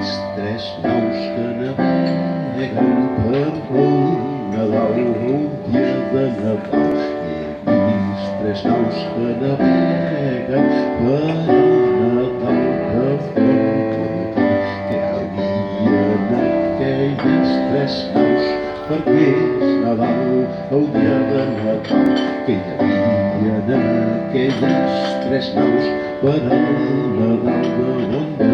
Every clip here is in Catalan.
vist tres naus que naveguen per el Nadal, el dia de Nadal. He vist tres naus que naveguen per el Nadal que fora que hi havia aquelles tres naus perquè és Nadal, el dia de Nadal. Que hi havia aquelles tres naus per al Nadal de bon matí.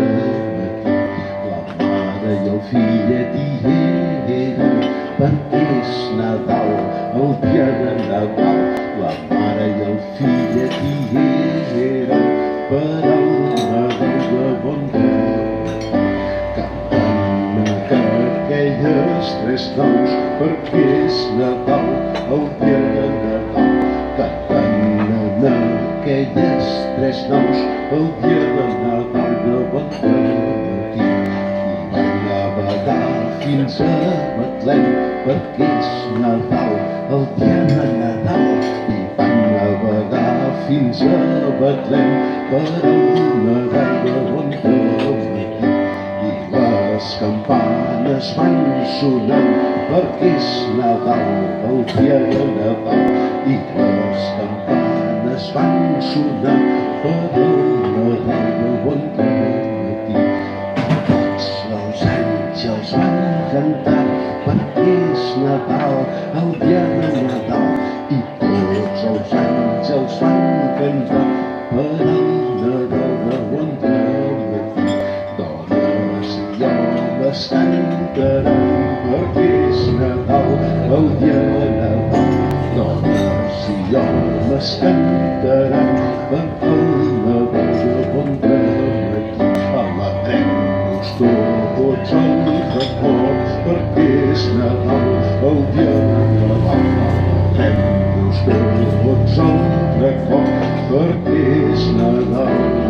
La mare i el fillet hi eren perquè és Nadal, el dia de Nadal. La mare i el fillet hi eren per al Nadal de bon matí. Cantant aquelles tres naus perquè és Nadal, el dia de Nadal. Cantant aquelles tres naus el dia de Nadal de bon matí. I van navegar fins a Betlem perquè és Nadal, el dia de Nadal. I van navegar fins a Betlem per al Nadal de bon matí. I les campanes van sonant perquè és Nadal, el dia de Nadal. I les campanes van sonar per al Nadal de bon matí. Tots els àngels van cantar perquè és Nadal, el dia de Nadal. I tots els àngels van cantar per al Nadal de bon matí. Dones i homes cantaran perquè és Nadal, el dia de Nadal. Dones i homes cantaran per al Nadal de bon matí. Alegrem-nos tots al record perquè és Nadal, el dia de Nadal. Alegrem-nos tots al record perquè és Nadal.